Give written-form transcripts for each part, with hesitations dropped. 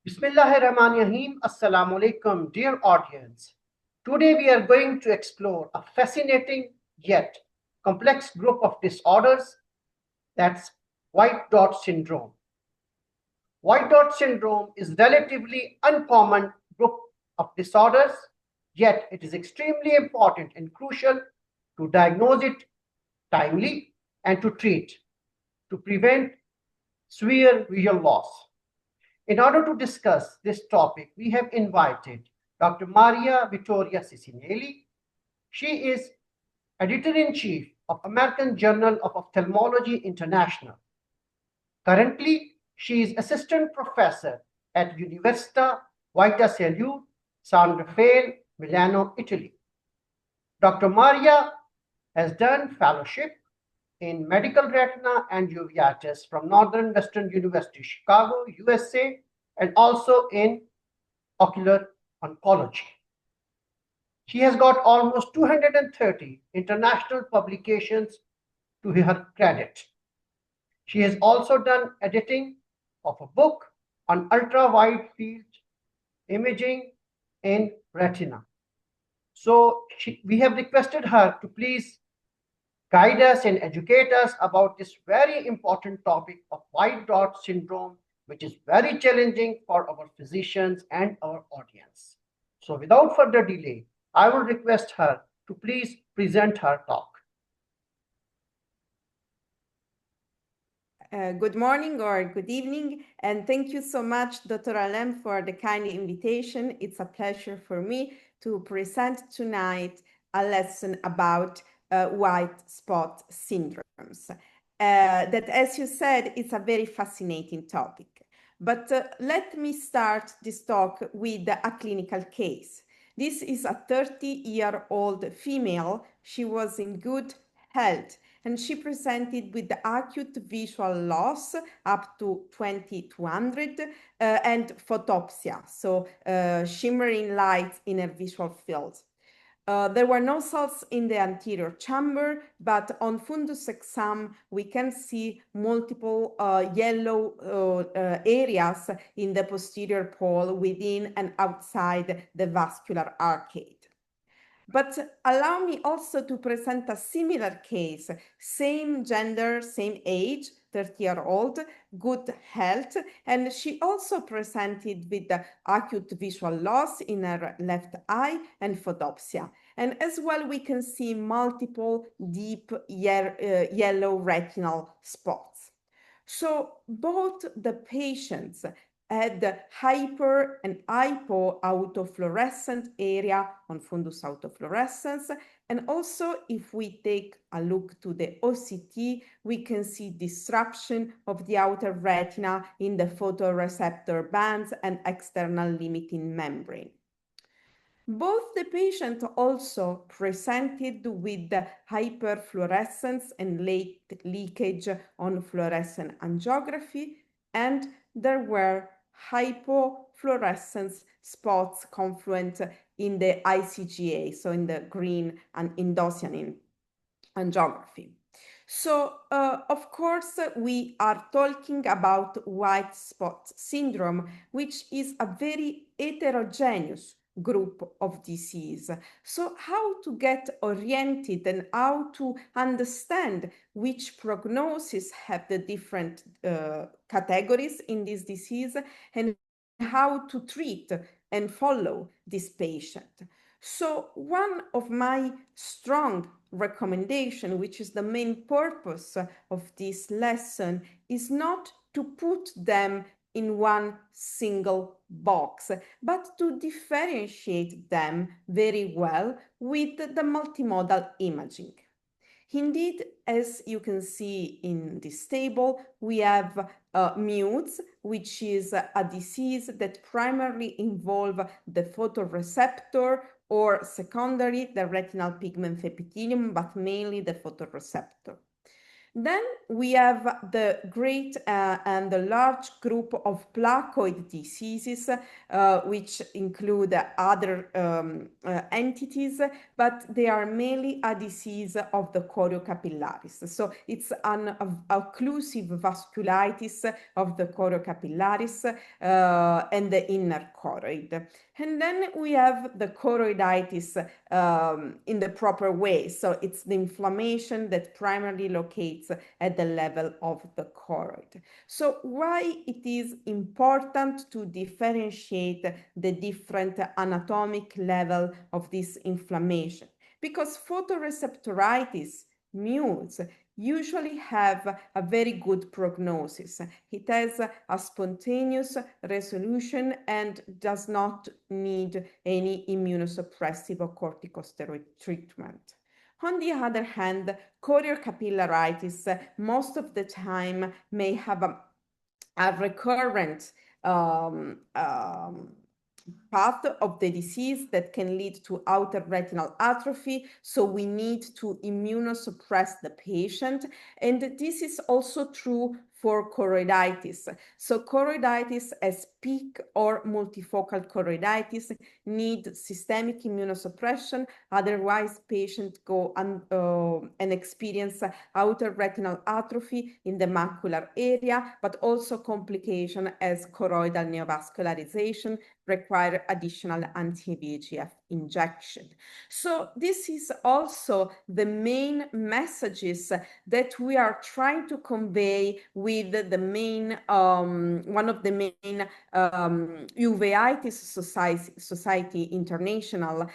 Bismillahirrahmanirrahim. Assalamu alaikum, dear audience. Today we are going to explore a fascinating yet complex group of disorders, that's white dot syndrome. White dot syndrome is relatively uncommon group of disorders, yet it is extremely important and crucial to diagnose it timely and to treat to prevent severe visual loss. In order to discuss this topic, we have invited Dr. Maria Vittoria Cicinelli. She is editor-in-chief of American Journal of Ophthalmology International. Currently, she is assistant professor at Università Vita Salute, San Raffaele, Milano, Italy. Dr. Maria has done fellowship in medical retina and uveitis from Northern Western University, Chicago, USA, and also in ocular oncology. She has got almost 230 international publications to her credit. She has also done editing of a book on ultra-wide field imaging in retina. So we have requested her to please guide us and educate us about this very important topic of white dot syndrome, which is very challenging for our physicians and our audience. So without further delay, I will request her to please present her talk. Good morning or good evening, and thank you so much, Dr. Alem, for the kind invitation. It's a pleasure for me to present tonight a lesson about white spot syndromes. That, as you said, is a very fascinating topic. But let me start this talk with a clinical case. This is a 30-year-old female. She was in good health, and she presented with the acute visual loss up to 20/200 and photopsia, so shimmering light in a visual field. There were no cells in the anterior chamber, but on fundus exam, we can see multiple yellow areas in the posterior pole within and outside the vascular arcade. But allow me also to present a similar case, same gender, same age, 30-year-old, good health, and she also presented with the acute visual loss in her left eye and photopsia. And as well, we can see multiple deep yellow retinal spots. So both the patients had hyper and hypo autofluorescent area on fundus autofluorescens. And also, if we take a look to the OCT, we can see disruption of the outer retina in the photoreceptor bands and external limiting membrane. Both the patient also presented with hyperfluorescence and late leakage on fluorescent angiography, and there were hypofluorescence spots confluent in the ICGA, so in the green and indocyanine angiography. So, of course, we are talking about white spot syndrome, which is a very heterogeneous group of disease. So how to get oriented and how to understand which prognosis have the different categories in this disease and how to treat and follow this patient. So one of my strong recommendation, which is the main purpose of this lesson, is not to put them in one single box, but to differentiate them very well with the multimodal imaging. Indeed, as you can see in this table, we have MEWS, which is a disease that primarily involves the photoreceptor or secondary the retinal pigment epithelium, but mainly the photoreceptor. Then we have the great and the large group of placoid diseases, which include other entities, but they are mainly a disease of the choriocapillaris. So it's an occlusive vasculitis of the choriocapillaris and the inner choroid. And then we have the choroiditis in the proper way. So it's the inflammation that primarily locates at the level of the choroid. So why it is important to differentiate the different anatomic level of this inflammation? Because photoreceptoritis, MUSE, usually have a very good prognosis. It has a spontaneous resolution and does not need any immunosuppressive or corticosteroid treatment. On the other hand, choriocapillaritis most of the time may have a recurrent path of the disease that can lead to outer retinal atrophy. So we need to immunosuppress the patient. And this is also true for choroiditis. So choroiditis as peak or multifocal choroiditis need systemic immunosuppression. Otherwise, patients go and experience outer retinal atrophy in the macular area, but also complication as choroidal neovascularization require additional anti-VEGF injection. So this is also the main messages that we are trying to convey with the main, one of the main Uveitis Society International.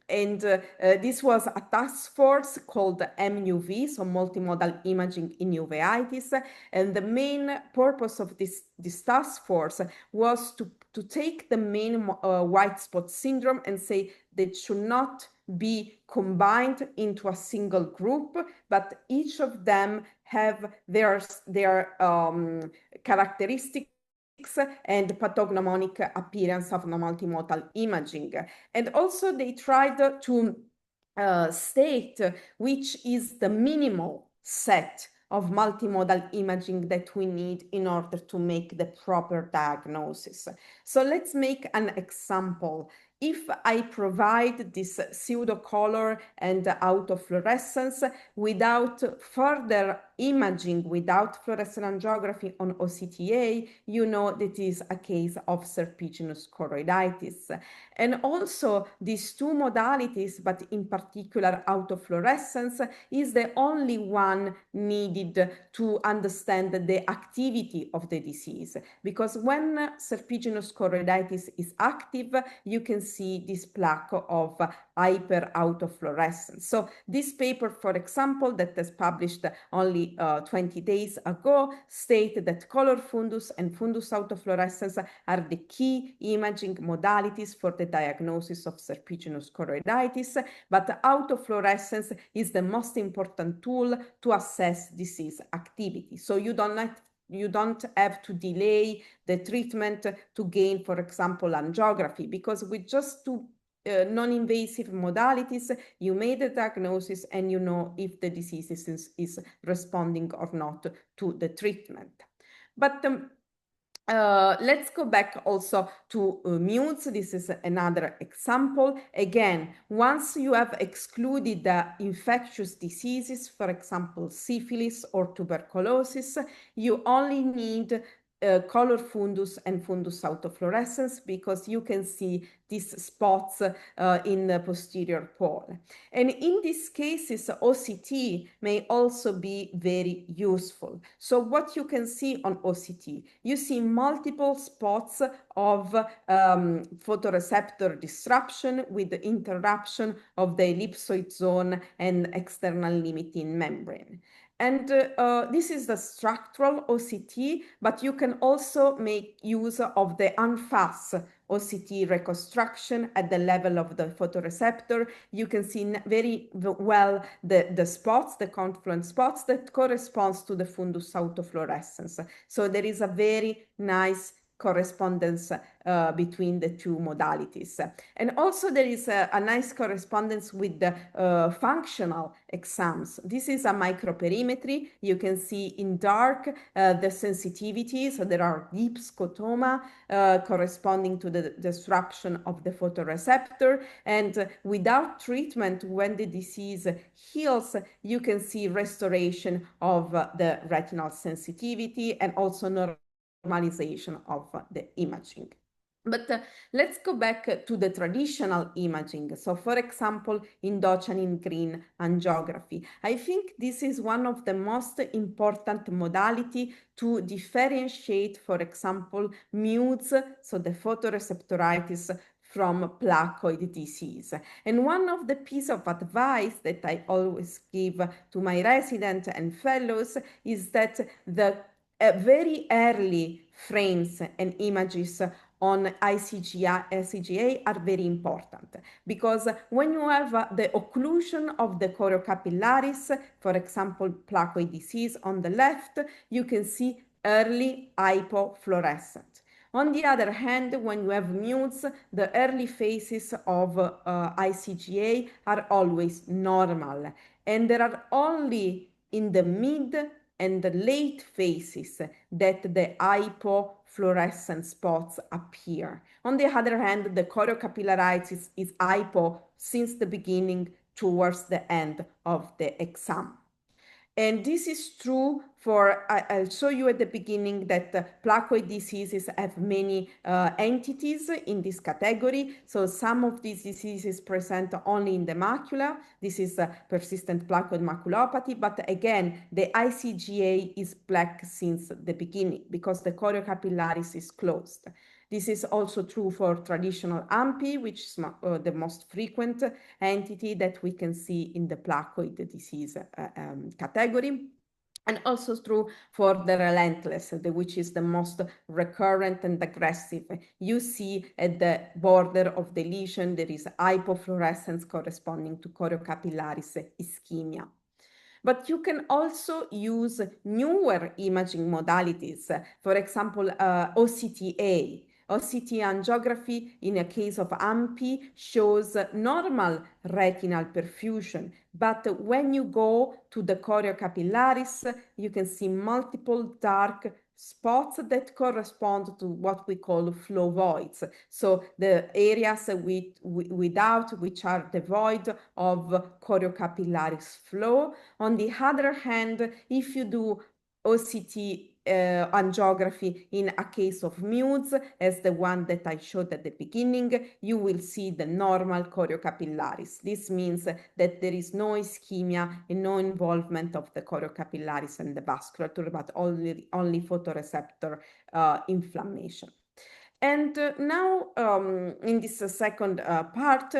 This was a task force called MUV, so Multimodal Imaging in Uveitis. And the main purpose of this task force was to take the main white spot syndrome and say that should not be combined into a single group, but each of them have their characteristics and pathognomonic appearance of the multimodal imaging. And also they tried to state which is the minimal set of multimodal imaging that we need in order to make the proper diagnosis. So let's make an example. If I provide this pseudocolor and autofluorescence without further imaging, without fluorescent angiography on OCTA, you know that is a case of serpiginous choroiditis. And also these two modalities, but in particular autofluorescence, is the only one needed to understand the activity of the disease. Because when serpiginous choroiditis is active, you can see this plaque of hyperautofluorescence. So this paper, for example, that was published only 20 days ago, stated that color fundus and fundus autofluorescence are the key imaging modalities for the diagnosis of serpiginous choroiditis, but autofluorescence is the most important tool to assess disease activity. So you don't have to delay the treatment to gain, for example, angiography, because with just two non-invasive modalities, you made the diagnosis and you know if the disease is responding or not to the treatment. But let's go back also to MUSE. This is another example. Again, once you have excluded the infectious diseases, for example, syphilis or tuberculosis, you only need color fundus and fundus autofluorescence, because you can see these spots in the posterior pole. And in these cases, OCT may also be very useful. So what you can see on OCT, you see multiple spots of photoreceptor disruption with the interruption of the ellipsoid zone and external limiting membrane. And this is the structural OCT, but you can also make use of the ANFAS OCT reconstruction at the level of the photoreceptor. You can see very well the spots, the confluent spots that corresponds to the fundus autofluorescence. So there is a very nice correspondence between the two modalities. And also there is a nice correspondence with the functional exams. This is a microperimetry. You can see in dark the sensitivity, so there are deep scotoma corresponding to the disruption of the photoreceptor, and without treatment, when the disease heals, you can see restoration of the retinal sensitivity and also normalization of the imaging. But let's go back to the traditional imaging. So for example, indocyanine green angiography. I think this is one of the most important modality to differentiate, for example, MUDES, so the photoreceptoritis, from placoid disease. And one of the pieces of advice that I always give to my residents and fellows is that the very early frames and images on ICGA are very important, because when you have the occlusion of the choriocapillaris, for example, placoid disease on the left, you can see early hypofluorescent. On the other hand, when you have MUDES, the early phases of ICGA are always normal, and there are only in the mid and the late phases that the hypofluorescent spots appear. On the other hand, the choriocapillaritis is hypo since the beginning towards the end of the exam. And this is true for, I'll show you at the beginning that placoid diseases have many entities in this category. So some of these diseases present only in the macula. This is persistent placoid maculopathy. But again, the ICGA is black since the beginning because the choriocapillaris is closed. This is also true for traditional AMPI, which is the most frequent entity that we can see in the placoid disease category. And also true for the relentless, which is the most recurrent and aggressive. You see at the border of the lesion, there is hypofluorescence corresponding to choriocapillaris ischemia. But you can also use newer imaging modalities, for example, OCTA. OCT angiography in a case of AMPI shows normal retinal perfusion, but when you go to the choriocapillaris, you can see multiple dark spots that correspond to what we call flow voids. So the areas without which are devoid of choriocapillaris flow. On the other hand, if you do OCT angiography in a case of MUDES, as the one that I showed at the beginning, you will see the normal choriocapillaris. This means that there is no ischemia and no involvement of the choriocapillaris and the vasculature, but only photoreceptor inflammation. And now in this second part,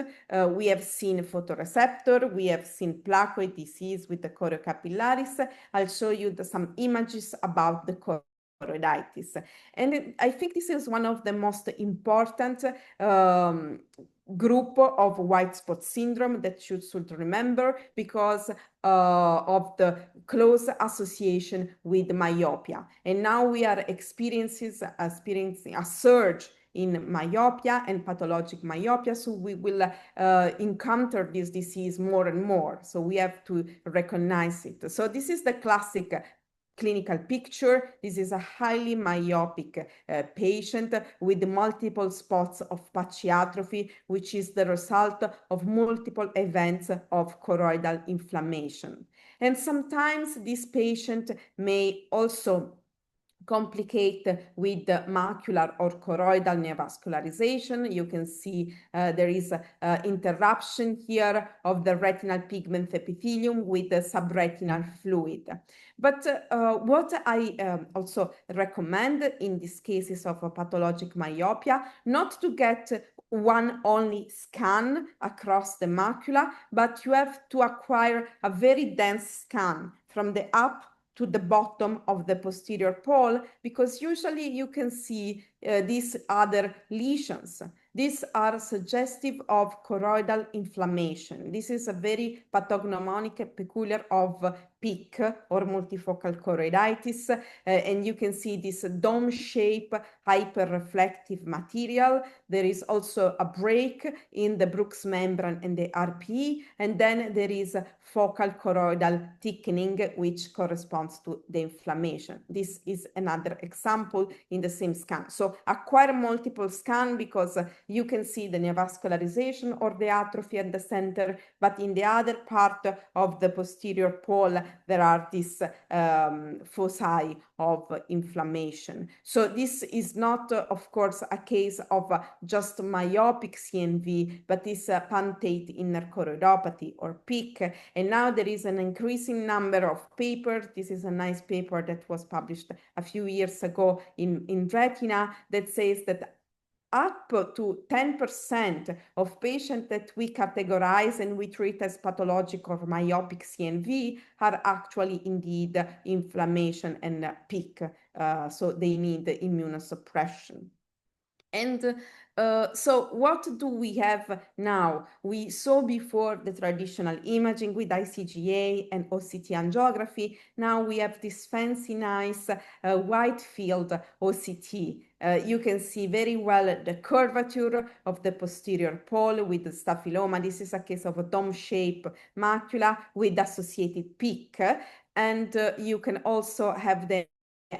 we have seen photoreceptor, we have seen placoid disease with the choriocapillaris. I'll show you some images about the choroiditis. And I think this is one of the most important group of white spot syndrome that you should remember because of the close association with myopia. And now we are experiencing a surge in myopia and pathologic myopia, so we will encounter this disease more and more. So we have to recognize it. So this is the classic clinical picture. This is a highly myopic patient with multiple spots of pachyatrophy, which is the result of multiple events of choroidal inflammation. And sometimes this patient may also complicate with macular or choroidal neovascularization. You can see there is interruption here of the retinal pigment epithelium with the subretinal fluid. But what I also recommend in these cases of a pathologic myopia, not to get one only scan across the macula, but you have to acquire a very dense scan from the up to the bottom of the posterior pole, because usually you can see these other lesions. These are suggestive of choroidal inflammation. This is a very pathognomonic peculiar of PIC or multifocal choroiditis, and you can see this dome shape hyperreflective material. There is also a break in the Brooks membrane and the RPE, and then there is a focal choroidal thickening, which corresponds to the inflammation. This is another example in the same scan. So acquire multiple scan because you can see the neovascularization or the atrophy at the center, but in the other part of the posterior pole, there are these foci of inflammation. So this is not, of course, a case of just myopic CNV, but is puntate inner choroidopathy or PIC. And now there is an increasing number of papers. This is a nice paper that was published a few years ago in Retina that says that up to 10% of patients that we categorize and we treat as pathologic or myopic CNV are actually indeed inflammation and PIC. So they need immunosuppression. And so what do we have now? We saw before the traditional imaging with ICGA and OCT angiography. Now we have this fancy, nice wide field OCT. You can see very well the curvature of the posterior pole with the staphyloma. This is a case of a dome-shaped macula with associated PIC. And you can also have the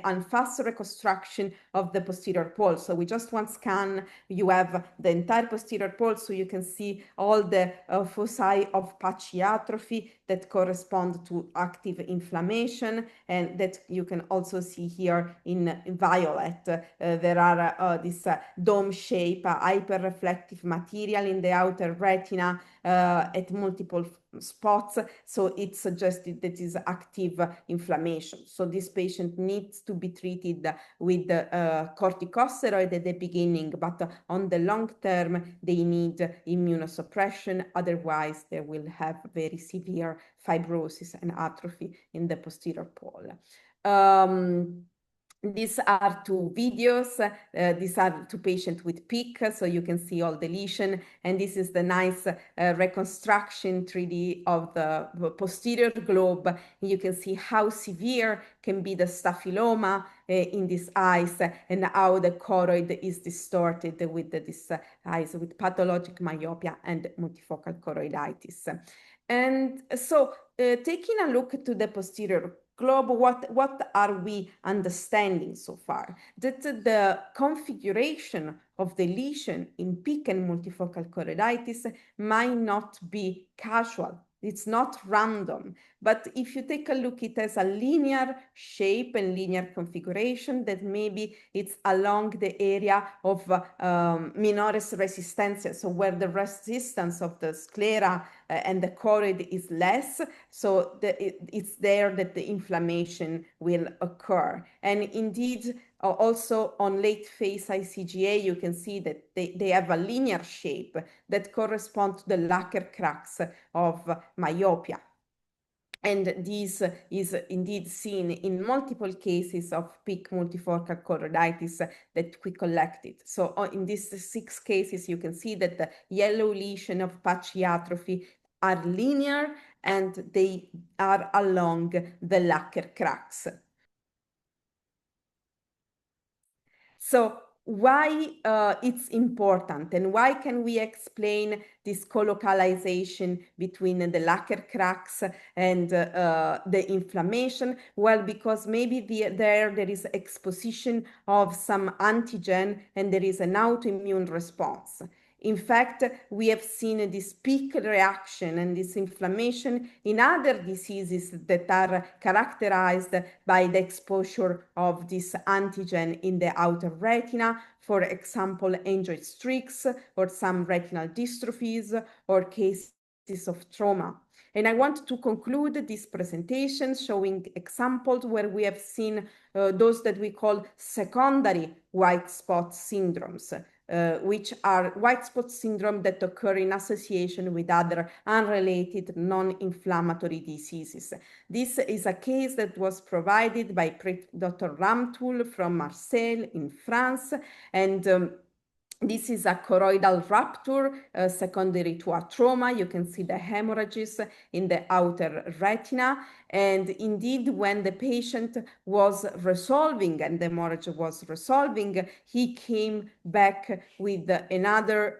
unfast reconstruction of the posterior pole. So with just one scan, you have the entire posterior pole, so you can see all the foci of patchy atrophy that correspond to active inflammation, and that you can also see here in violet. There are this dome shape, hyperreflective material in the outer retina at multiple spots, so it suggested that is active inflammation. So this patient needs to be treated with corticosteroid at the beginning, but on the long term they need immunosuppression, otherwise they will have very severe fibrosis and atrophy in the posterior pole. These are two videos. These are two patients with PIC, so you can see all the lesion. And this is the nice reconstruction 3D of the posterior globe. You can see how severe can be the staphyloma in these eyes, and how the choroid is distorted with these eyes with pathologic myopia and multifocal choroiditis. And so taking a look to the posterior globe, what are we understanding so far? That the configuration of the lesion in PIC and multifocal choroiditis might not be casual. It's not random, but if you take a look, it has a linear shape and linear configuration that maybe it's along the area of minores resistencia, so where the resistance of the sclera and the choroid is less, so it's there that the inflammation will occur. And indeed, also on late phase ICGA, you can see that they have a linear shape that corresponds to the lacquer cracks of myopia. And this is indeed seen in multiple cases of PIC multifocal choroiditis that we collected. So in these 6 cases, you can see that the yellow lesion of patchy atrophy are linear and they are along the lacquer cracks. So why it's important, and why can we explain this colocalization between the lacquer cracks and the inflammation? Well, because maybe there is exposition of some antigen and there is an autoimmune response. In fact, we have seen this PIC reaction and this inflammation in other diseases that are characterized by the exposure of this antigen in the outer retina, for example, angioid streaks or some retinal dystrophies or cases of trauma. And I want to conclude this presentation showing examples where we have seen those that we call secondary white spot syndromes, which are white spot syndrome that occur in association with other unrelated non-inflammatory diseases. This is a case that was provided by Dr. Ramtoul from Marseille in France, and This is a choroidal rupture secondary to a trauma. You can see the hemorrhages in the outer retina. And indeed, when the patient was resolving and the hemorrhage was resolving, he came back with another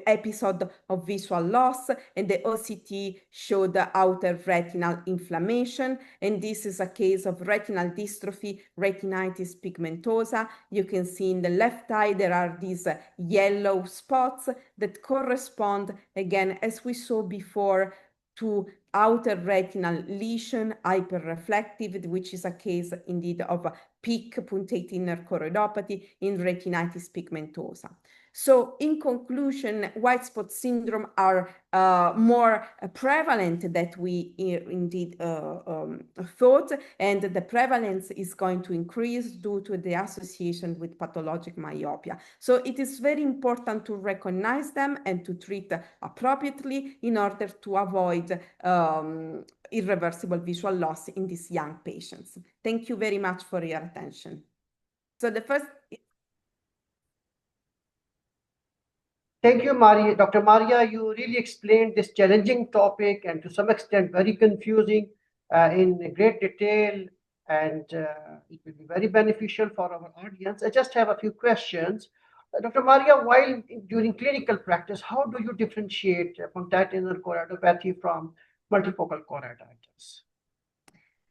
episode of visual loss, and the OCT showed the outer retinal inflammation, and this is a case of retinal dystrophy, retinitis pigmentosa. You can see in the left eye there are these yellow spots that correspond, again, as we saw before, to outer retinal lesion, hyperreflective, which is a case indeed of peak punctate inner choroidopathy in retinitis pigmentosa. So in conclusion, white spot syndrome are more prevalent than we indeed thought, and the prevalence is going to increase due to the association with pathologic myopia. So it is very important to recognize them and to treat appropriately in order to avoid irreversible visual loss in these young patients. Thank you very much for your attention. So the first... Thank you, Maria. Dr. Maria, you really explained this challenging topic and to some extent very confusing in great detail, and it will be very beneficial for our audience. I just have a few questions. Dr. Maria, while during clinical practice, how do you differentiate punctate inner choroidopathy from multifocal choroiditis?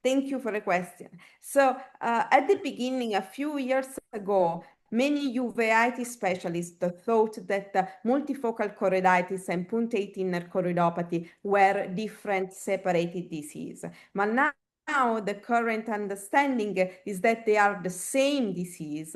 Thank you for the question. So at the beginning, a few years ago, many uveitis specialists thought that multifocal choroiditis and punctate inner choroidopathy were different, separated diseases. But now the current understanding is that they are the same disease.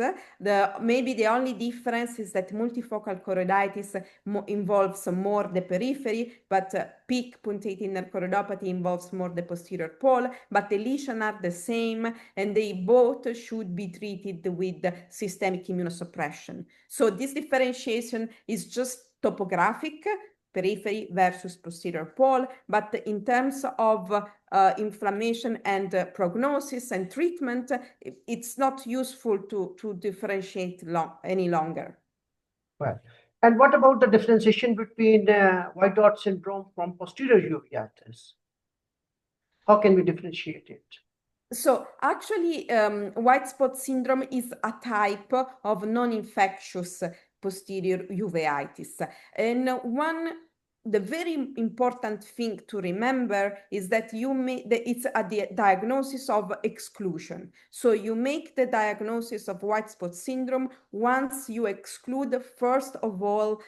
Maybe the only difference is that multifocal choroiditis involves more the periphery, but peak punctate inner choroidopathy involves more the posterior pole, but the lesions are the same, and they both should be treated with systemic immunosuppression. So this differentiation is just topographic, periphery versus posterior pole, but in terms of inflammation and prognosis and treatment, it's not useful to differentiate any longer. Well, and what about the differentiation between white dot syndrome from posterior uveitis? How can we differentiate it? So actually, white spot syndrome is a type of non-infectious posterior uveitis. And the very important thing to remember is that it's a diagnosis of exclusion. So you make the diagnosis of white spot syndrome once you exclude, first of all,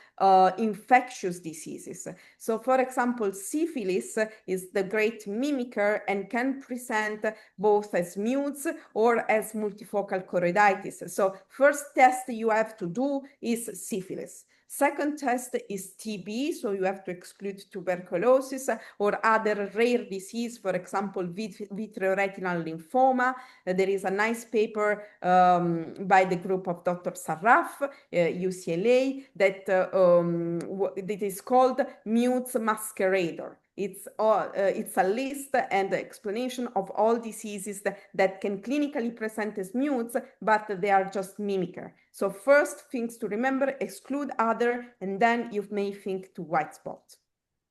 infectious diseases. So for example, syphilis is the great mimicker and can present both as mutes or as multifocal choroiditis. So first test you have to do is syphilis. Second test is TB, so you have to exclude tuberculosis or other rare disease, for example, vitreoretinal lymphoma. There is a nice paper by the group of Dr. Sarraf, UCLA, that is called Mutes Masquerader. It's a list and explanation of all diseases that can clinically present as mutes, but they are just mimicker. So first things to remember, exclude other, and then you may think to white spots.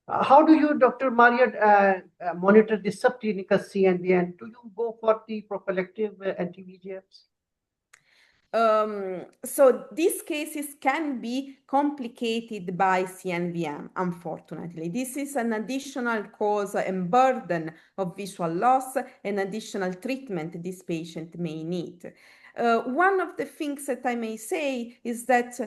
How do you, Dr. Maria, monitor the subclinical CNV? Do you go for the prophylactic anti-VEGFs? So these cases can be complicated by CNVM, unfortunately. This is an additional cause and burden of visual loss and additional treatment this patient may need. One of the things that I may say is that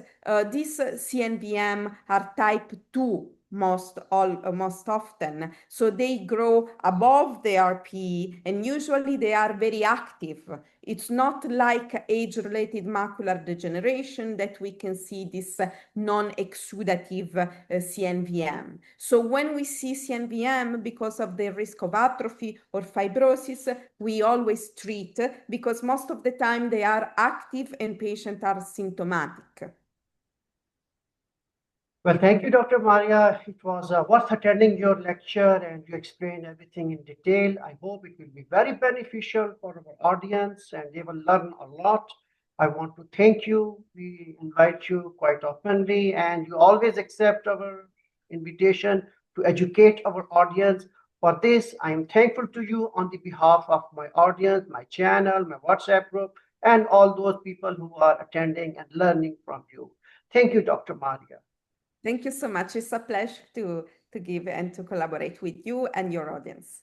these CNVM are type 2 most often, so they grow above the RPE, and usually they are very active. It's not like age-related macular degeneration that we can see this non-exudative CNVM. So when we see CNVM, because of the risk of atrophy or fibrosis, we always treat, because most of the time they are active and patients are symptomatic. Well, thank you, Dr. Maria. It was worth attending your lecture, and you explained everything in detail. I hope it will be very beneficial for our audience and they will learn a lot. I want to thank you. We invite you quite oftenly, and you always accept our invitation to educate our audience. For this, I am thankful to you on the behalf of my audience, my channel, my WhatsApp group, and all those people who are attending and learning from you. Thank you, Dr. Maria. Thank you so much. It's a pleasure to give and to collaborate with you and your audience.